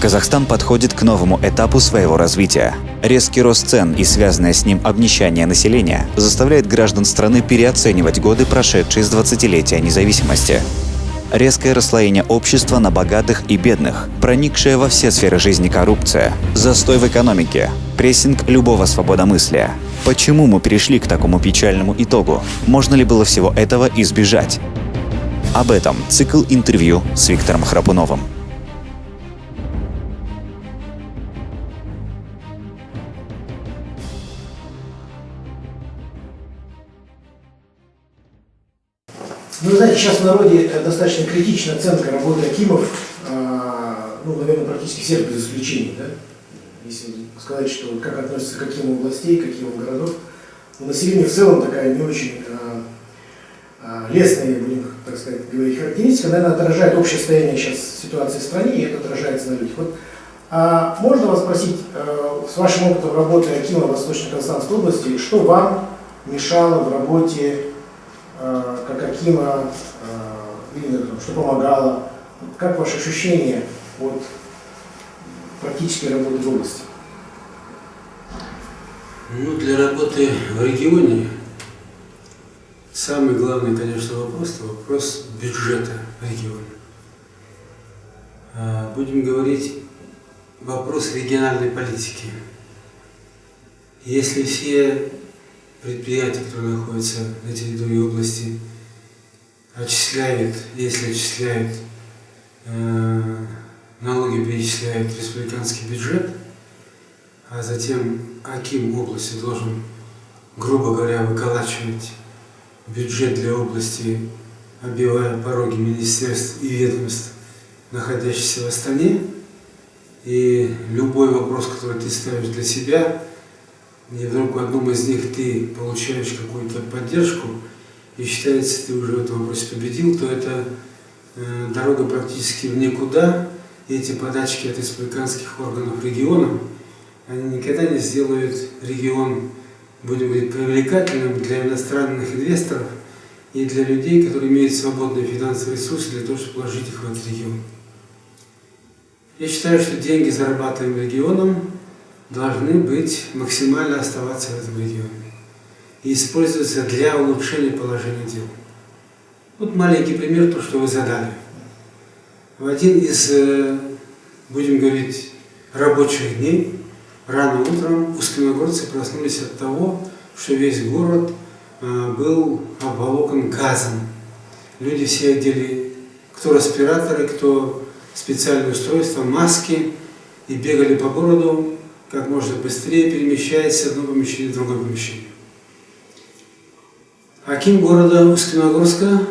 Казахстан подходит к новому этапу своего развития. Резкий рост цен и связанное с ним обнищание населения заставляет граждан страны переоценивать годы, прошедшие с 20-летия независимости. Резкое расслоение общества на богатых и бедных, проникшая во все сферы жизни коррупция, застой в экономике, прессинг любого свободомыслия. Почему мы перешли к такому печальному итогу? Можно ли было всего этого избежать? Об этом цикл интервью с Виктором Храпуновым. Ну, знаете, сейчас в народе достаточно критична оценка работы акимов, наверное, практически всех без исключения, да? Если сказать, что как относятся к акимам областей, к акимам городов, население в целом такая не очень лестная, будем, так сказать, говорить, характеристика, наверное, отражает общее состояние сейчас ситуации в стране, и это отражается на людях. Вот, можно вас спросить, с вашим опытом работы акима в Восточно-Казахстанской области, что вам мешало в работе как акима, что помогало? Как ваши ощущения от практической работы в области? Ну, для работы в регионе самый главный, конечно, вопрос – это вопрос бюджета региона. Будем говорить, вопрос региональной политики. Если все предприятия, которые находятся на территории области, если отчисляют, налоги перечисляют в республиканский бюджет, а затем аким области должен, грубо говоря, выколачивать бюджет для области, оббивая пороги министерств и ведомств, находящихся в Астане, и любой вопрос, который ты ставишь для себя, и вдруг в одном из них ты получаешь какую-то поддержку, и считается, ты уже в этом вопросе победил, то это дорога практически в никуда, и эти подачки от республиканских органов регионам, они никогда не сделают регион, будем говорить, привлекательным для иностранных инвесторов и для людей, которые имеют свободные финансовые ресурсы для того, чтобы вложить их в этот регион. Я считаю, что деньги, зарабатываемые регионом, должны быть максимально оставаться в этом регионе и использоваться для улучшения положения дел. Вот маленький пример, то, что вы задали. В один из, будем говорить, рабочих дней, рано утром узконогорцы проснулись от того, что весь город был обволокан газом. Люди все одели, кто респираторы, кто специальные устройства, маски, и бегали по городу, как можно быстрее перемещаясь с одного помещения в другое помещение. Аким города Усть-Каменогорска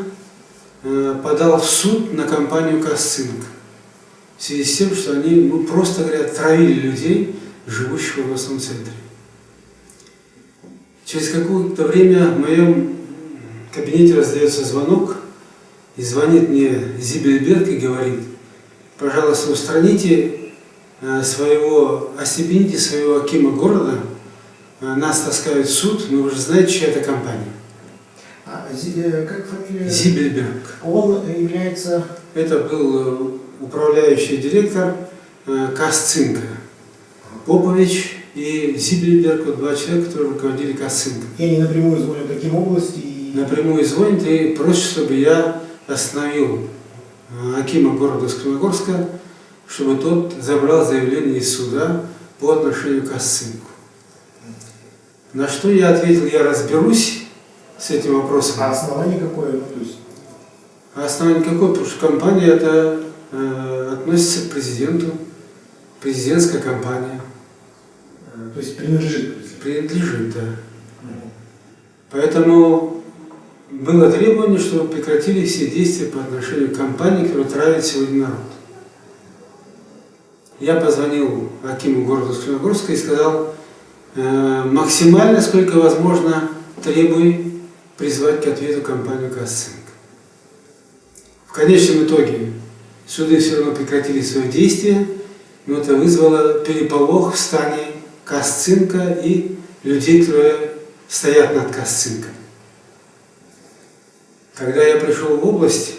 подал в суд на компанию «Казцинк» в связи с тем, что они, просто говоря, травили людей, живущих в областном центре. Через какое-то время в моем кабинете раздается звонок, и звонит мне Зибельберг и говорит: пожалуйста, остепените своего акима города, нас таскают в суд, но вы же знаете, чья это компания. Как фамилия? Зибельберг. Он является... Это был управляющий директор Казцинка. Попович и Зибельберг, два человека, которые руководили Казцинком. И они напрямую звонят аким области? Напрямую звонят и просят, чтобы я остановил акима города Усть-Каменогорска, чтобы тот забрал заявление из суда по отношению к Казцинку. На что я ответил: я разберусь с этим вопросом. А основание какое? А основание какое? Потому что компания это относится к президенту, президентская компания. То есть принадлежит? Принадлежит, да. Поэтому было требование, чтобы прекратили все действия по отношению к компании, которая травит сегодня народ. Я позвонил акиму города Усть-Каменогорска и сказал: максимально, сколько возможно, требуй призвать к ответу компанию «Казцинк». В конечном итоге суды все равно прекратили свое действие, но это вызвало переполох в стане Казцинка и людей, которые стоят над Казцинком. Когда я пришел в область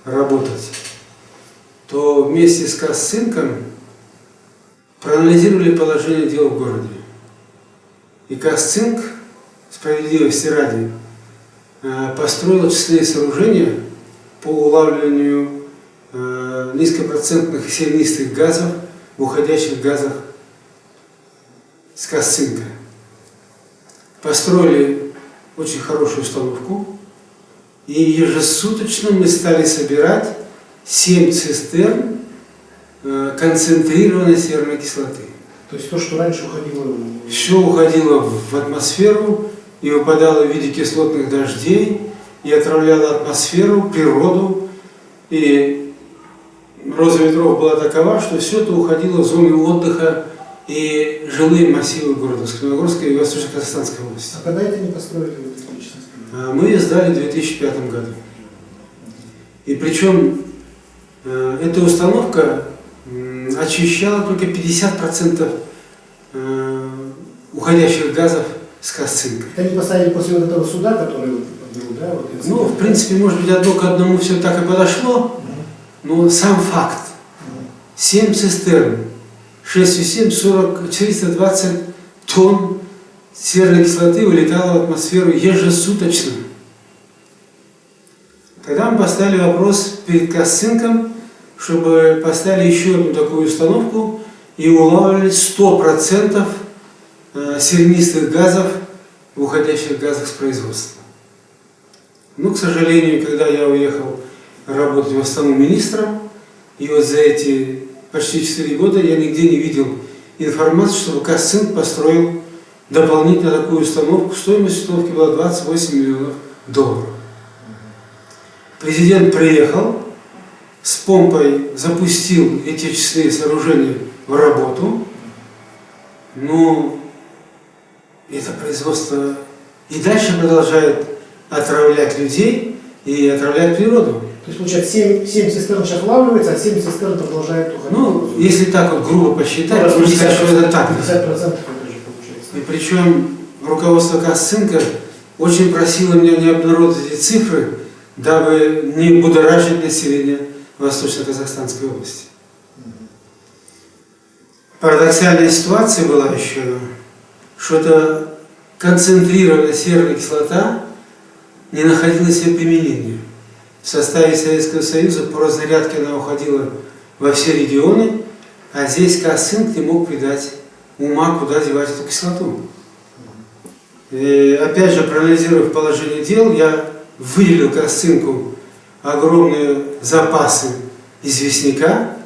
работать, то вместе с Казцинком проанализировали положение дел в городе. И Казцинк, справедливости ради, построил очистные сооружения по улавливанию низкопроцентных сернистых газов в уходящих газах с Казцинка. Построили очень хорошую установку, и ежесуточно мы стали собирать 7 цистерн концентрированной серной кислоты. То есть то, что раньше уходило в... Все уходило в атмосферу и выпадало в виде кислотных дождей, и отравляло атмосферу, природу. И роза ветров была такова, что все это уходило в зону отдыха и жилые массивы города Каменногорской и Восточно-Казахстанской области. А когда это не построили в электричество? Мы ее сдали в 2005 году. И причем эта установка очищала только 50% уходящих газов с Казцинка. Это они поставили после вот этого суда, который был, да? Вот, Ну, в принципе, может быть, одно к одному все так и подошло, но сам факт. 7 цистерн, 6,7, 40, 420 тонн серной кислоты вылетало в атмосферу ежесуточно. Тогда мы поставили вопрос перед Казцинком, чтобы поставили еще одну такую установку и улавливали 100% сернистых газов в уходящих газах с производства. Но, к сожалению, когда я уехал работать в Астану министром, и вот за эти почти 4 года я нигде не видел информации, чтобы Казцинк построил дополнительно такую установку. Стоимость установки была 28 миллионов долларов. Президент приехал, с помпой запустил эти очистные сооружения в работу, но это производство и дальше продолжает отравлять людей и отравлять природу. То есть, получается, 7 цистерн сейчас улавливается, а 7 цистерн продолжает уходить. Ну, если так вот грубо посчитать, можно сказать, что это так. 50% это же получается. И причем руководство Казцинка очень просило меня не обнародовать эти цифры, дабы не будоражить население Восточно-Казахстанской области. Парадоксальная ситуация была еще, что эта концентрированная серная кислота не находила себе применения. В составе Советского Союза по разнарядке она уходила во все регионы, а здесь Казцинк не мог придать ума, куда девать эту кислоту. И опять же, проанализировав положение дел, я выделил Казцинку огромные запасы известняка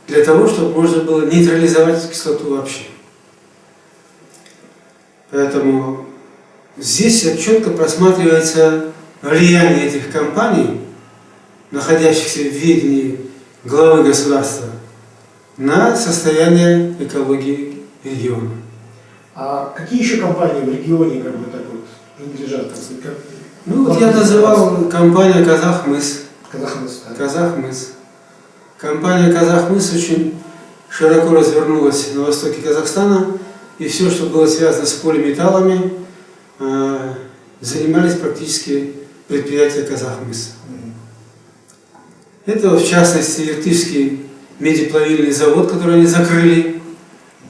для того, чтобы можно было нейтрализовать эту кислоту вообще. Поэтому здесь четко просматривается влияние этих компаний, находящихся в ведении главы государства, на состояние экологии региона. А какие еще компании в регионе как бы так вот принадлежат? Ну вот я называл компания «Казахмыс». Казахмыс, да. Казахмыс. Компания «Казахмыс» очень широко развернулась на востоке Казахстана, и все, что было связано с полиметаллами, занимались практически предприятия «Казахмыс». Это, в частности, Иртышский медиплавильный завод, который они закрыли.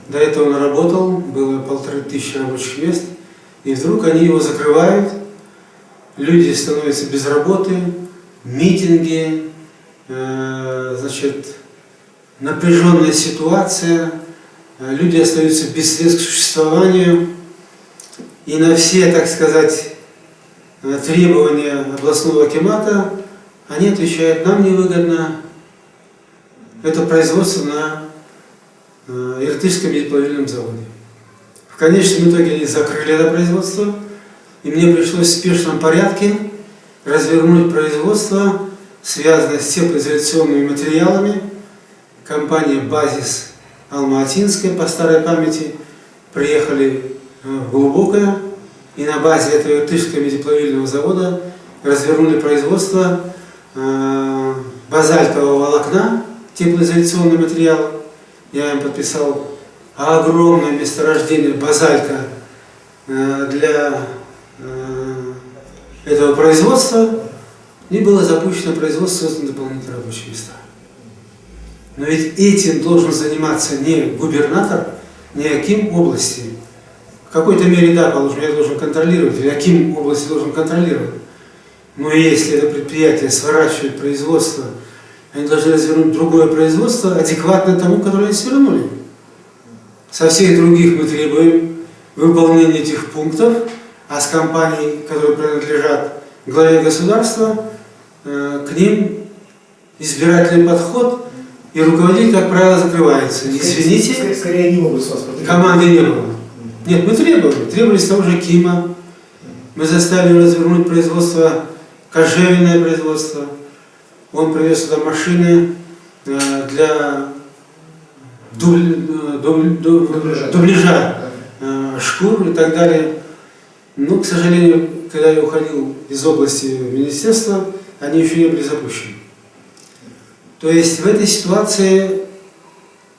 До этого он работал, было 1500 рабочих мест, и вдруг они его закрывают, люди становятся без работы, митинги, значит, напряженная ситуация, люди остаются без средств к существованию, и на все, так сказать, требования областного акимата они отвечают: нам невыгодно это производство на Иртышском медиплавильном заводе. В конечном итоге они закрыли это производство, и мне пришлось в спешном порядке развернуть производство, связанное с теплоизоляционными материалами. Компания «Базис» Алма-Атинская, по старой памяти, приехали в Глубокое, и на базе этого Иртышского медиплавильного завода развернули производство базальтового волокна, теплоизоляционный материал. Я им подписал огромное месторождение базальта для этого производства, и было запущено производство, созданы дополнительные рабочие места. Но ведь этим должен заниматься не губернатор, не аким области. В какой-то мере, да, положим, я должен контролировать, или аким области должен контролировать. Но если это предприятие сворачивает производство, они должны развернуть другое производство, адекватно тому, которое они свернули. Со всех других мы требуем выполнения этих пунктов, а с компаний, которые принадлежат главе государства, к ним избирательный подход, и руководитель, как правило, закрывается. Извините, Скорее они могут с вас потребовать. команды не было. Нет, мы требовали с того же Кима. Мы заставили развернуть производство, кожевенное производство. Он привез сюда машины для дубляжа шкур и так далее. Но, к сожалению, когда я уходил из области министерства, они еще не были запущены. То есть в этой ситуации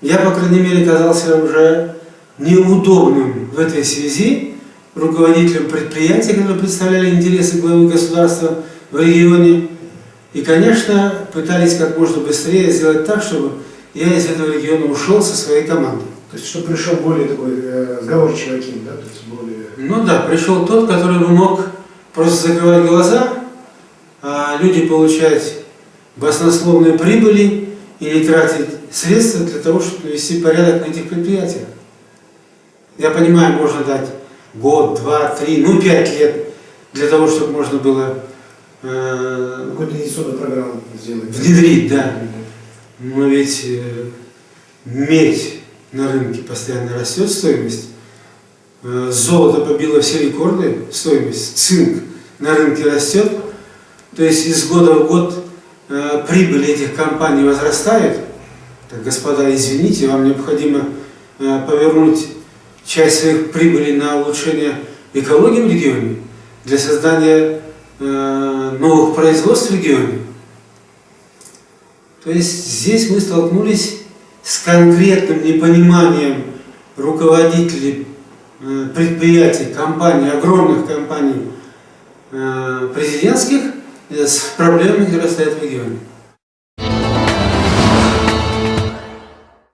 я, по крайней мере, казался уже неудобным в этой связи руководителям предприятий, которые представляли интересы главы государства в регионе. И, конечно, пытались как можно быстрее сделать так, чтобы я из этого региона ушел со своей командой. То есть, чтобы пришел более такой сговорчивый аким, да? То есть более... Ну да, пришел тот, который бы мог просто закрывать глаза, а люди получать баснословные прибыли и не тратить средства для того, чтобы навести порядок на этих предприятиях. Я понимаю, можно дать год, два, три, 5 лет для того, чтобы можно было Какую-то инвестиционную программу сделать. внедрить, да. Но ведь медь на рынке постоянно растет стоимость, золото побило все рекорды, стоимость, цинк на рынке растет, то есть из года в год прибыль этих компаний возрастает. Так, господа, извините, вам необходимо повернуть часть своих прибылей на улучшение экологии в регионе, для создания новых производств в регионе. То есть здесь мы столкнулись с конкретным непониманием руководителей предприятий, компаний, огромных компаний президентских, с проблемами, которые стоят в регионе.